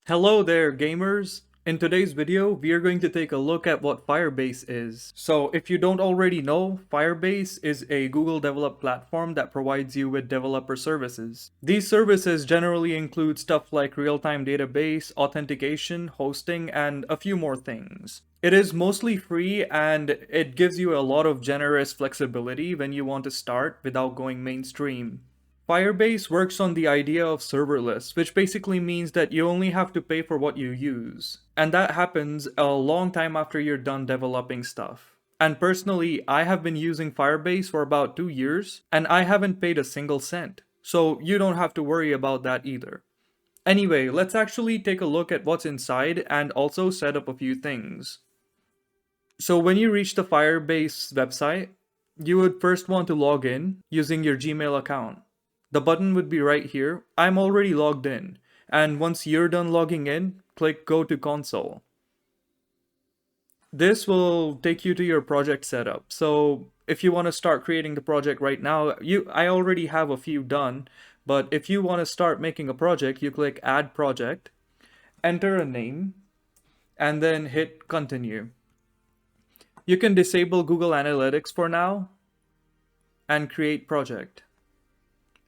Hello there, gamers! In today's video, we are going to take a look at what Firebase is. So if you don't already know, Firebase is a Google developed platform that provides you with developer services. These services generally include stuff like real-time database, authentication, hosting, and a few more things. It is mostly free and it gives you a lot of generous flexibility when you want to start without going mainstream. Firebase works on the idea of serverless, which basically means that you only have to pay for what you use. And that happens a long time after you're done developing stuff. And personally, I have been using Firebase for about 2 years, and I haven't paid a single cent. So you don't have to worry about that either. Anyway, let's actually take a look at what's inside and also set up a few things. So when you reach the Firebase website, you would first want to log in using your Gmail account. The button would be right here. I'm already logged in. And once you're done logging in, click Go to Console. This will take you to your project setup. So if you want to start creating the project right now, I already have a few done. But if you want to start making a project, you click Add Project, enter a name, and then hit Continue. You can disable Google Analytics for now and create project.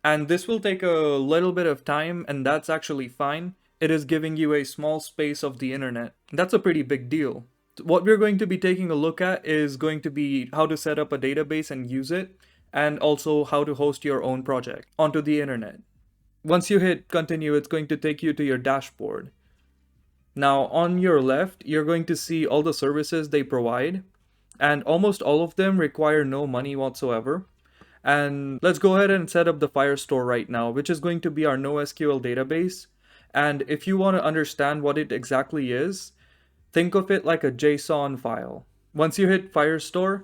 And this will take a little bit of time, and that's actually fine. It is giving you a small space of the internet. That's a pretty big deal. What we're going to be taking a look at is going to be how to set up a database and use it, and also how to host your own project onto the internet. Once you hit continue, it's going to take you to your dashboard. Now on your left, you're going to see all the services they provide, and almost all of them require no money whatsoever. And let's go ahead and set up the Firestore right now, which is going to be our NoSQL database. And if you want to understand what it exactly is, think of it like a JSON file. Once you hit Firestore,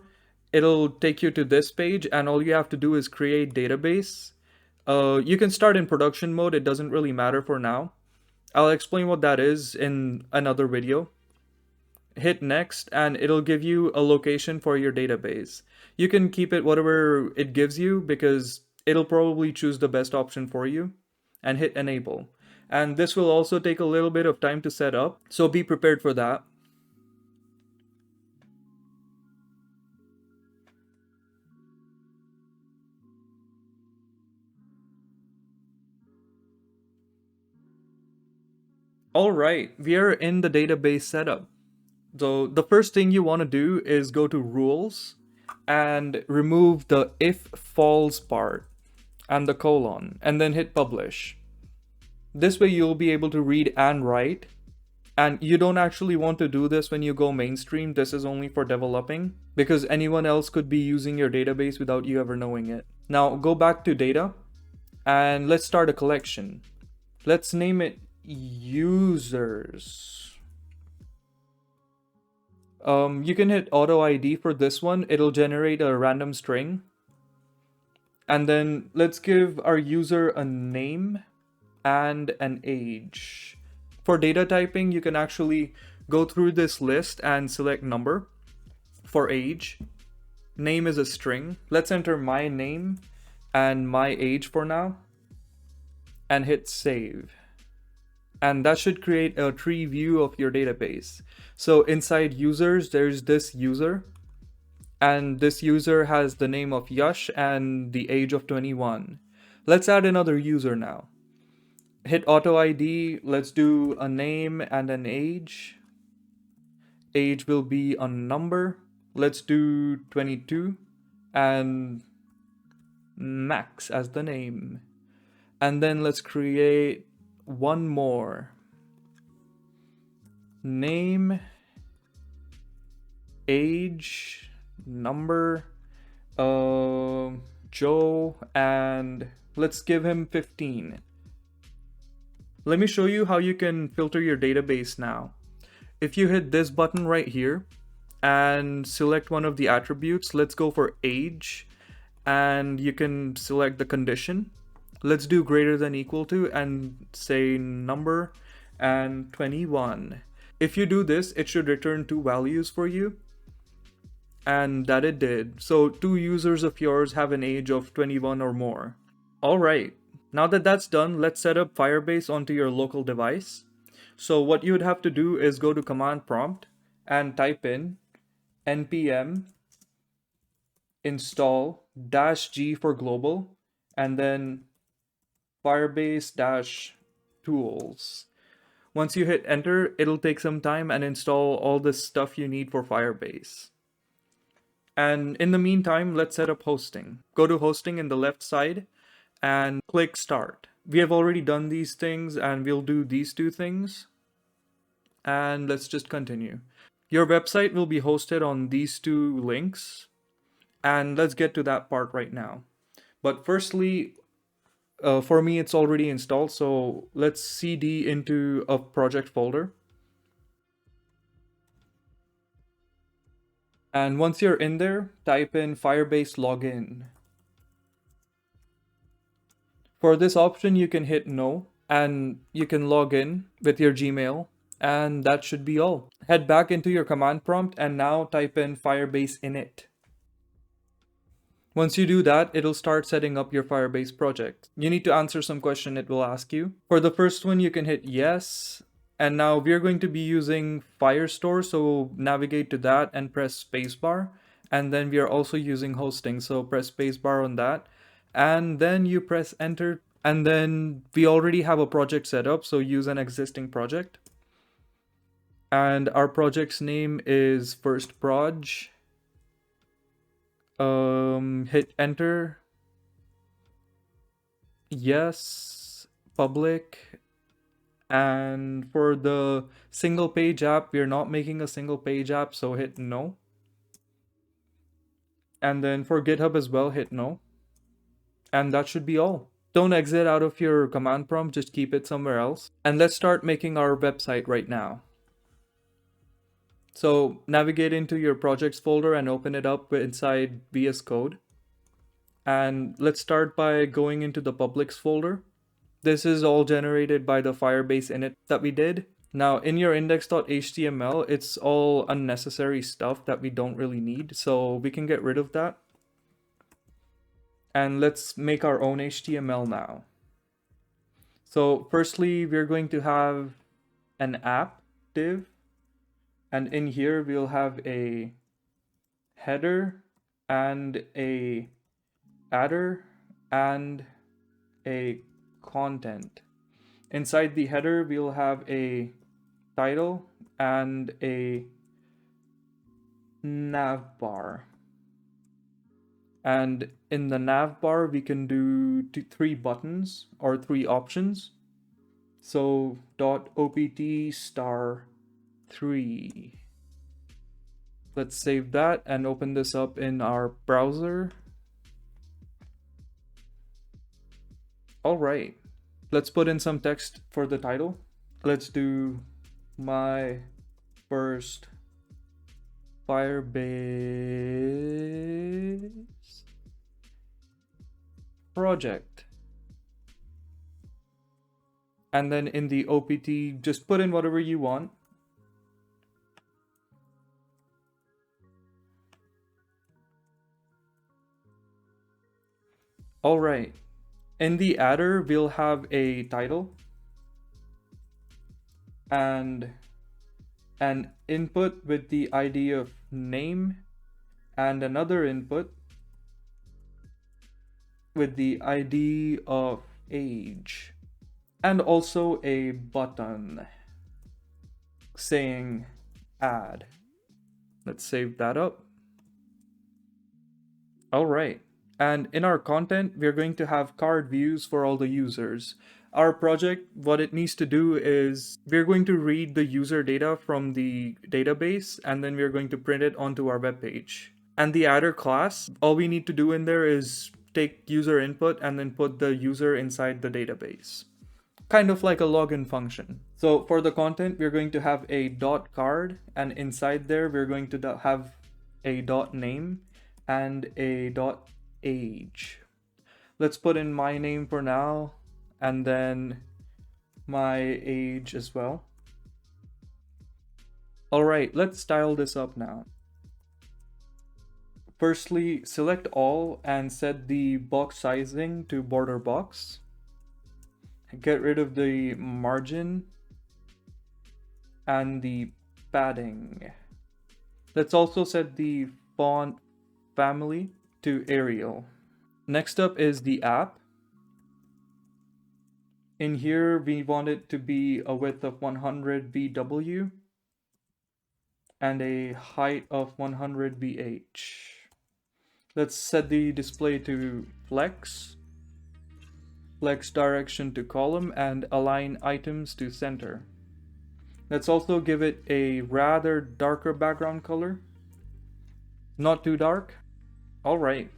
it'll take you to this page, and all you have to do is create database. You can start in production mode, it doesn't really matter for now. I'll explain what that is in another video. Hit next and it'll give you a location for your database. You can keep it whatever it gives you because it'll probably choose the best option for you, and hit enable. And this will also take a little bit of time to set up, so be prepared for that. Alright, we are in the database setup. So the first thing you want to do is go to rules and remove the if false part and the colon, and then hit publish. This way you'll be able to read and write, and you don't actually want to do this when you go mainstream. This is only for developing because anyone else could be using your database without you ever knowing it. Now go back to data and let's start a collection. Let's name it users. You can hit auto ID for this one. It'll generate a random string. And then let's give our user a name and an age. For data typing, you can actually go through this list and select number. For age, name is a string. Let's enter my name and my age for now and hit save. And that should create a tree view of your database. So inside users, there's this user, and this user has the name of Yash and the age of 21. Let's add another user now. Hit auto ID, let's do a name and an age. Age will be a number. Let's do 22 and Max as the name. And then let's create one more. Name, age, number, Joe, and let's give him 15. Let me show you how you can filter your database now. If you hit this button right here and select one of the attributes, let's go for age, and you can select the condition. Let's do greater than equal to and say number and 21. If you do this, it should return 2 values for you. And that it did. So 2 users of yours have an age of 21 or more. Alright, now that that's done, let's set up Firebase onto your local device. So what you would have to do is go to command prompt and type in npm install -g for global and then Firebase Tools. Once you hit enter, it'll take some time and install all the stuff you need for Firebase. And in the meantime, let's set up hosting. Go to hosting in the left side and click start. We have already done these things and we'll do these two things. And let's just continue. Your website will be hosted on these two links. And let's get to that part right now. But firstly, for me, it's already installed. So let's cd into a project folder. And once you're in there, type in Firebase login. For this option, you can hit no and you can log in with your Gmail, and that should be all. Head back into your command prompt and now type in Firebase init. Once you do that, it'll start setting up your Firebase project. You need to answer some question it will ask you. For the first one, you can hit yes. And now we're going to be using Firestore, so navigate to that and press spacebar. And then we are also using hosting, so press spacebar on that. And then you press enter. And then we already have a project set up, so use an existing project. And our project's name is first proj. Hit enter. Yes, public. And for the single page app, we're not making a single page app, so hit no. And then for GitHub as well, hit no. And that should be all. Don't exit out of your command prompt, just keep it somewhere else. And let's start making our website right now. So navigate into your projects folder and open it up inside VS Code. And let's start by going into the publics folder. This is all generated by the Firebase init that we did. Now in your index.html, it's all unnecessary stuff that we don't really need, so we can get rid of that. And let's make our own HTML now. So firstly, we're going to have an app div, and in here we'll have a header and a header and a content. Inside the header, we'll have a title and a nav bar. And in the nav bar, we can do 3 buttons or 3 options. So .opt star 3. Let's save that and open this up in our browser. All right, let's put in some text for the title. Let's do my first Firebase project. And then in the OPT, just put in whatever you want. All right. In the header, we'll have a title and an input with the ID of name and another input with the ID of age, and also a button saying add. Let's save that up. All right. And in our content, we're going to have card views for all the users. Our project, what it needs to do is we're going to read the user data from the database, and then we're going to print it onto our web page. And the adder class, all we need to do in there is take user input and then put the user inside the database. Kind of like a login function. So for the content, we're going to have a .card, and inside there, we're going to have a .name and a .age. Let's put in my name for now, and then my age as well. All right, let's style this up now. Firstly, select all and set the box sizing to border box. Get rid of the margin and the padding. Let's also set the font family to Arial. Next up is the app. In here, we want it to be a width of 100 VW and a height of 100 VH. Let's set the display to flex direction to column, and align items to center. Let's also give it a rather darker background color. Not too dark. All right.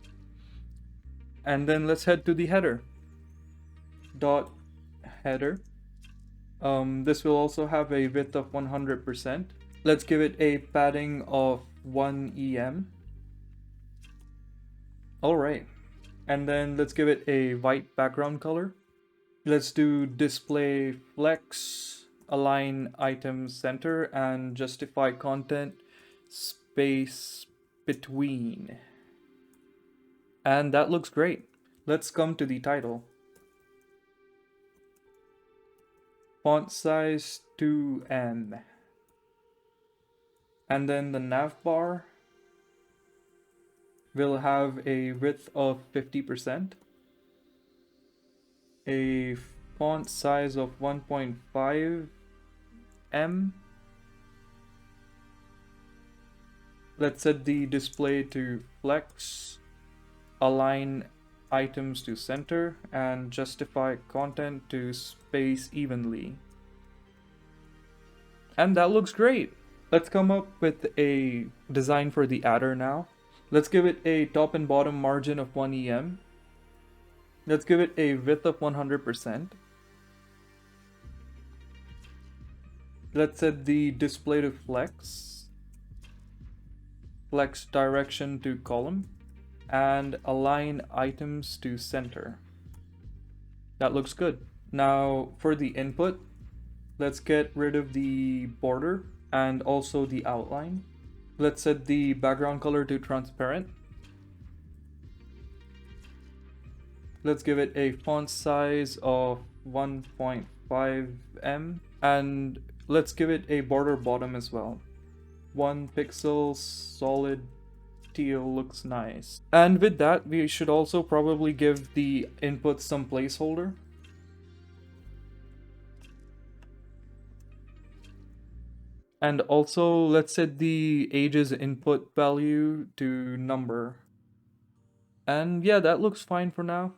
And then let's head to the header. Dot header. This will also have a width of 100%. Let's give it a padding of 1 EM. All right. And then let's give it a white background color. Let's do display flex, align items center, and justify content space between. And that looks great. Let's come to the title. Font size 2M. And then the nav bar will have a width of 50%. A font size of 1.5 M. Let's set the display to flex, align items to center, and justify content to space evenly. And that looks great. Let's come up with a design for the adder now. Let's give it a top and bottom margin of 1 EM. Let's give it a width of 100%. Let's set the display to flex direction to column, and align items to center. That looks good. Now for the input, let's get rid of the border and also the outline. Let's set the background color to transparent. Let's give it a font size of 1.5 M, and let's give it a border bottom as well. 1 pixel solid teal looks nice. And with that, we should also probably give the input some placeholder. And also let's set the ages input value to number. And yeah, that looks fine for now.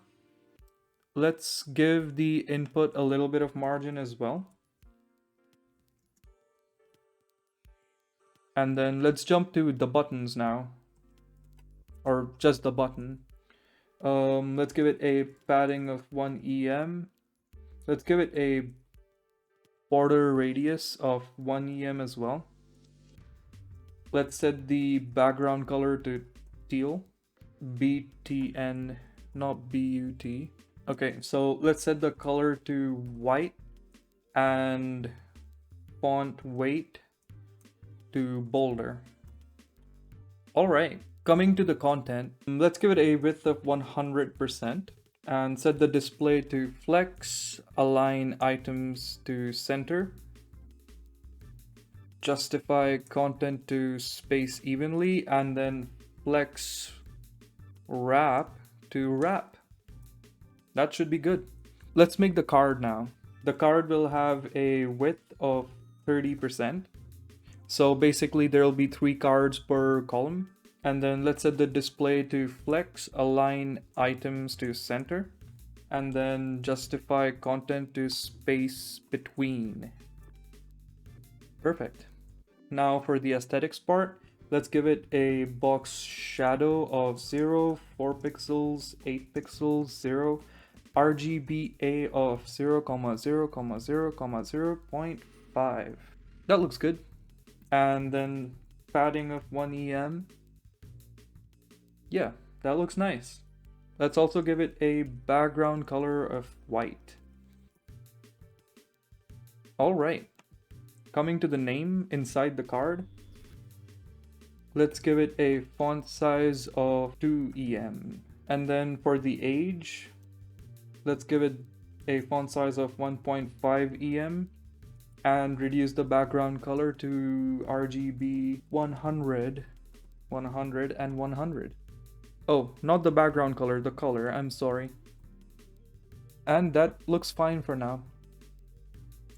Let's give the input a little bit of margin as well. And then let's jump to the buttons now. Or just the button. Let's give it a padding of 1 EM. Let's give it a border radius of 1 EM as well. Let's set the background color to teal. BTN, not BUT. Okay, so let's set the color to white and font weight to bolder. Alright, coming to the content, let's give it a width of 100% and set the display to flex, align items to center, justify content to space evenly, and then flex wrap to wrap. That should be good. Let's make the card now. The card will have a width of 30%. So basically there will be 3 cards per column. And then let's set the display to flex, align items to center, and then justify content to space between. Perfect. Now for the aesthetics part, let's give it a box shadow of 0, 4 pixels, 8 pixels, 0, RGBA of 0, 0, 0, 0.5. That looks good. And then padding of 1 EM. Yeah, that looks nice. Let's also give it a background color of white. Alright, coming to the name inside the card. Let's give it a font size of 2 EM. And then for the age, let's give it a font size of 1.5 EM. and reduce the background color to RGB 100, 100, and 100. Oh, not the background color, the color, I'm sorry. And that looks fine for now.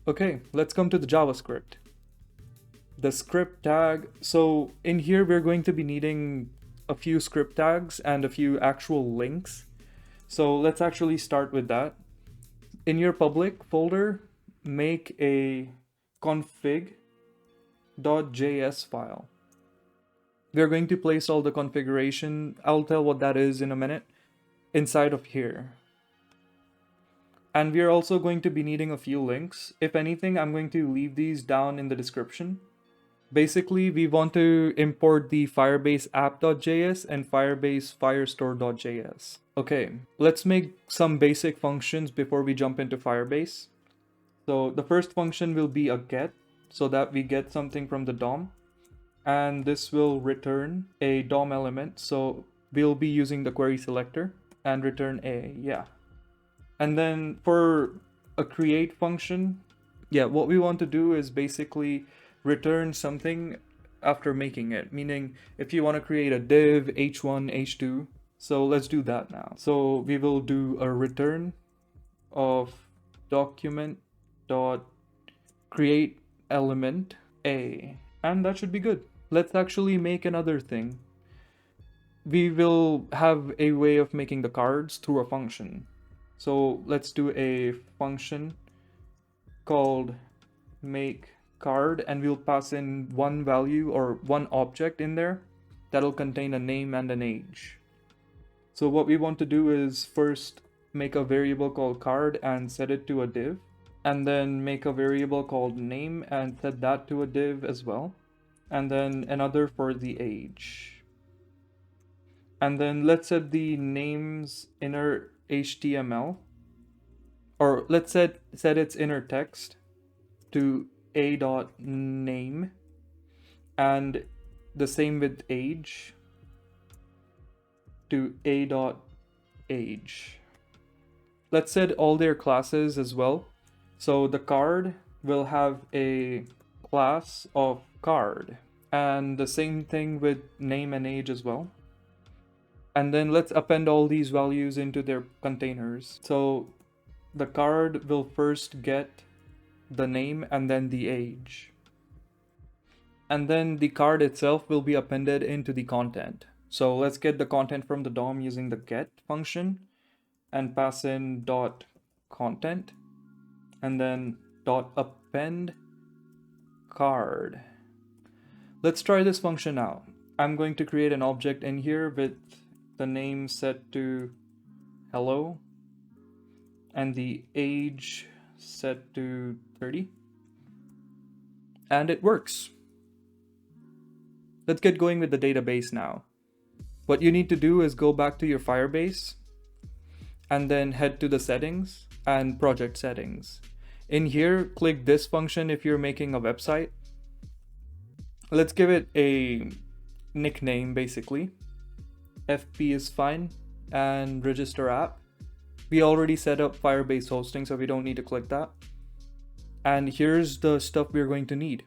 Okay, let's come to the JavaScript. The script tag. So in here, we're going to be needing a few script tags and a few actual links. So let's actually start with that. In your public folder, make a config.js file. We're going to place all the configuration, I'll tell what that is in a minute, inside of here. And we're also going to be needing a few links. If anything, I'm going to leave these down in the description. Basically, we want to import the Firebase app.js and Firebase Firestore.js. Okay, let's make some basic functions before we jump into Firebase. So the first function will be a get, so that we get something from the DOM. And this will return a DOM element. So we'll be using the query selector and return a, yeah. And then for a create function, yeah, what we want to do is basically return something after making it. Meaning if you want to create a div, h1, h2, so let's do that now. So we will do a return of document dot create element a, and that should be good. Let's actually make another thing. We will have a way of making the cards through a function. So let's do a function called make card, and we'll pass in one value or one object in there that'll contain a name and an age. So what we want to do is first make a variable called card and set it to a div, and then make a variable called name and set that to a div as well, and then another for the age. And then let's set the name's inner HTML, or let's set its inner text to a.name, and the same with age to a.age. Let's set all their classes as well. So the card will have a class of card, and the same thing with name and age as well. And then let's append all these values into their containers. So the card will first get the name and then the age. And then the card itself will be appended into the content. So let's get the content from the DOM using the get function and pass in dot content and then dot append card. Let's try this function out. I'm going to create an object in here with the name set to hello and the age set to 30, and it works. Let's get going with the database now. What you need to do is go back to your Firebase and then head to the settings and project settings. In here, click this function if you're making a website. Let's give it a nickname basically. FP is fine, and register app. We already set up Firebase hosting, so we don't need to click that. And here's the stuff we're going to need.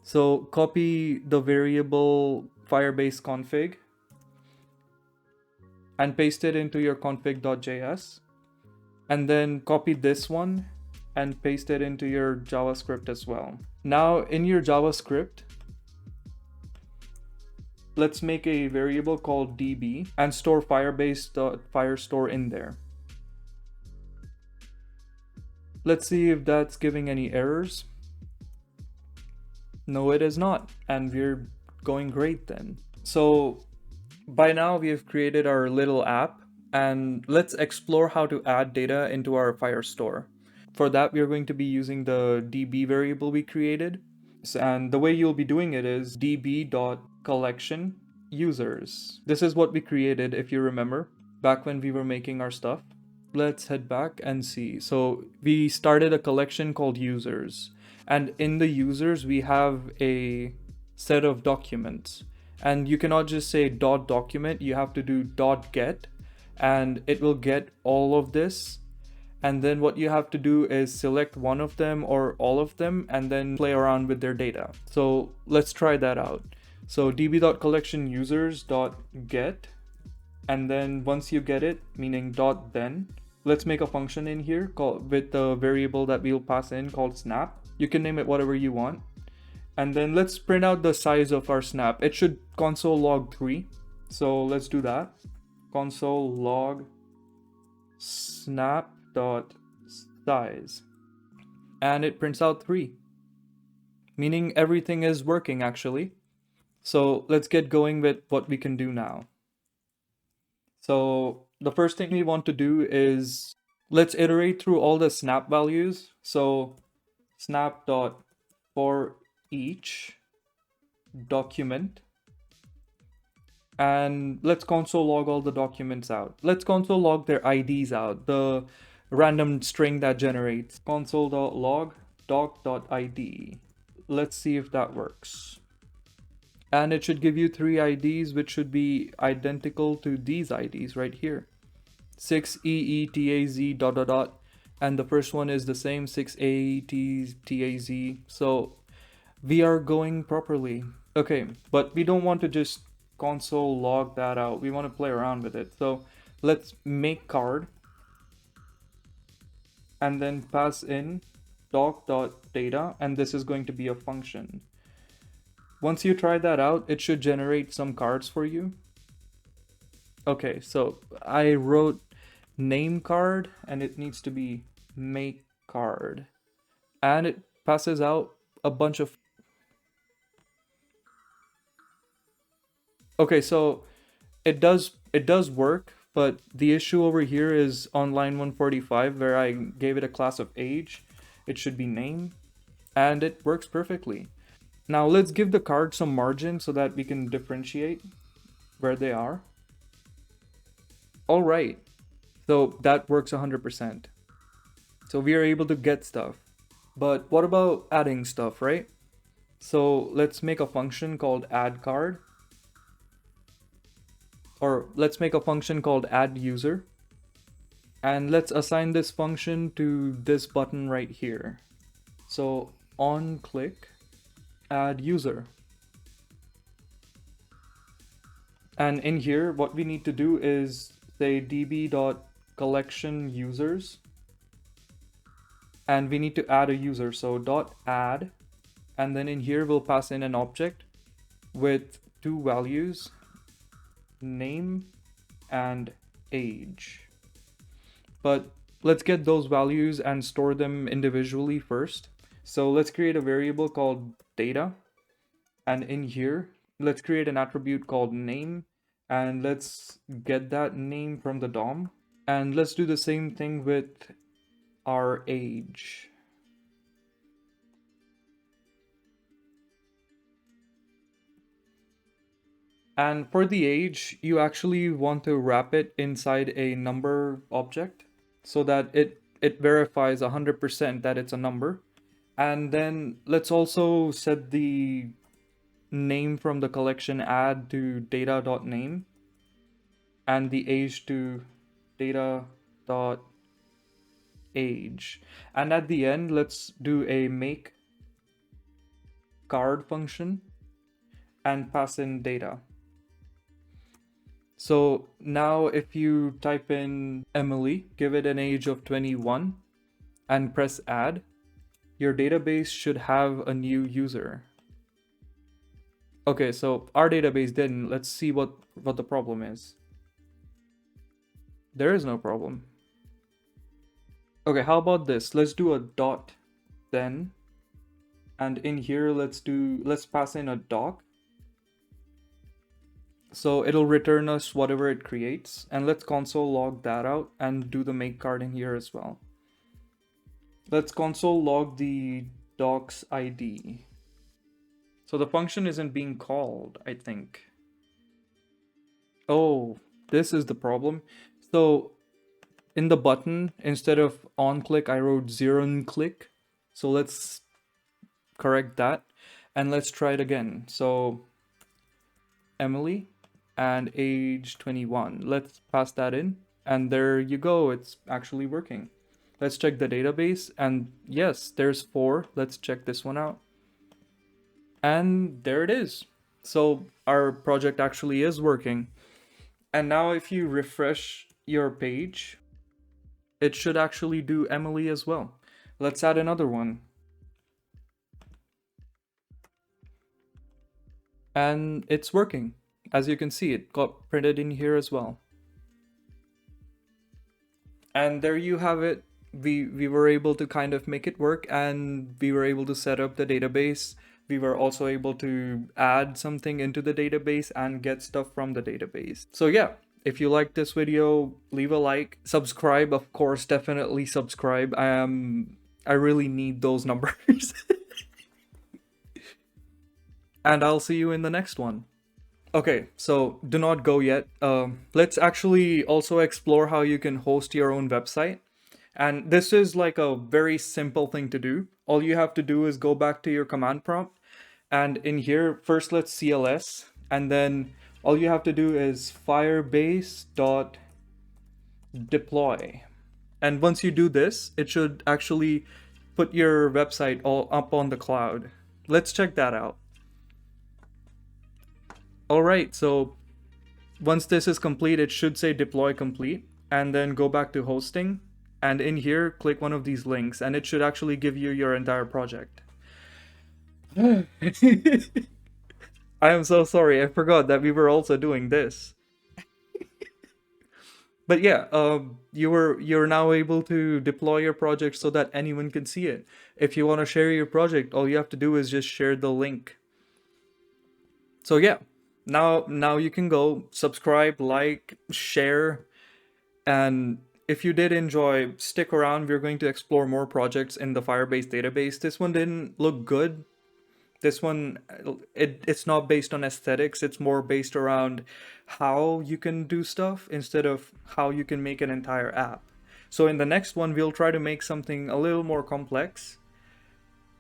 So copy the variable Firebase config and paste it into your config.js. And then copy this one and paste it into your JavaScript as well. Now in your JavaScript, let's make a variable called db and store Firebase.firestore in there. Let's see if that's giving any errors. No, it is not, and we're going great then. So by now we have created our little app, and let's explore how to add data into our Firestore. For that, we're going to be using the db variable we created. And the way you'll be doing it is db.collection users. This is what we created, if you remember, back when we were making our stuff. Let's head back and see. So we started a collection called users, and in the users we have a set of documents, and you cannot just say .document, you have to do .get, and it will get all of this And then what you have to do is select one of them or all of them and then play around with their data. So let's try that out. So db.collectionusers.get, and then once you get it, meaning .then, let's make a function in here with the variable that we'll pass in called snap. You can name it whatever you want. And then let's print out the size of our snap. It should console log 3. So let's do that. Console log snap.size. And it prints out 3, meaning everything is working actually. So let's get going with what we can do now. So the first thing we want to do is let's iterate through all the snap values. So snap.for each document, and let's console log all the documents out. Let's console log their IDs out, the random string that generates. Console.log doc.id. Let's see if that works. And it should give you 3 IDs, which should be identical to these IDs right here. 6EETAZ ... and the first one is the same, 6AETAZ. So we are going properly. Okay, but we don't want to just console log that out. We want to play around with it. So let's make card and then pass in doc.data, and this is going to be a function. Once you try that out, it should generate some cards for you. Okay, so I wrote name card and it needs to be make card, and it passes out a bunch of. Okay, so it does work, but the issue over here is on line 145 where I gave it a class of age. It should be name, and it works perfectly. Now let's give the card some margin so that we can differentiate where they are. All right, so that works 100%. So we are able to get stuff. But what about adding stuff, right? So let's make a function called add card. Or let's make a function called add user. And let's assign this function to this button right here. So on click, add user. And in here, what we need to do is say db.collectionusers, and we need to add a user. So .add, and then in here we'll pass in an object with 2 values, name and age. But let's get those values and store them individually first. So let's create a variable called data, and in here let's create an attribute called name, and let's get that name from the DOM. And let's do the same thing with our age. And for the age, you actually want to wrap it inside a number object so that it verifies 100% that it's a number. And then let's also set the name from the collection add to data.name and the age to data.age. And at the end, let's do a make card function and pass in data. So now if you type in Emily, give it an age of 21 and press add, your database should have a new user. Okay, so our database didn't. Let's see what the problem is. There is no problem. Okay, how about this? Let's do a dot then, and in here let's pass in a doc. So it'll return us whatever it creates, and let's console log that out and do the make card in here as well. Let's console log the doc's ID. So the function isn't being called, I think. Oh, this is the problem. So in the button, instead of on click, I wrote 0 click. So let's correct that and let's try it again. So Emily and age 21. Let's pass that in, and there you go. It's actually working. Let's check the database, and yes, there's 4. Let's check this one out. And there it is. So our project actually is working. And now if you refresh your page, it should actually do Emily as well. Let's add another one. And it's working. As you can see, it got printed in here as well. And there you have it. We were able to kind of make it work, and we were able to set up the database. We were also able to add something into the database and get stuff from the database. So yeah, if you like this video, leave a like, subscribe, of course, definitely subscribe. I really need those numbers. And I'll see you in the next one. Okay, so do not go yet. Let's actually also explore how you can host your own website. And this is like a very simple thing to do. All you have to do is go back to your command prompt. And in here, first let's CLS. And then all you have to do is firebase.deploy. And once you do this, it should actually put your website all up on the cloud. Let's check that out. Alright, so once this is complete, it should say deploy complete. And then go back to hosting. And in here, click one of these links, and it should actually give you your entire project. I am so sorry, I forgot that we were also doing this. But yeah, you're now able to deploy your project so that anyone can see it. If you want to share your project, all you have to do is just share the link. So yeah, now you can go subscribe, like, share, and if you did enjoy, stick around. We're going to explore more projects in the Firebase database. This one didn't look good. This one, it's not based on aesthetics. It's more based around how you can do stuff instead of how you can make an entire app. So in the next one, we'll try to make something a little more complex.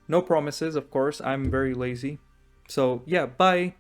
No promises, of course. I'm very lazy. So yeah, bye.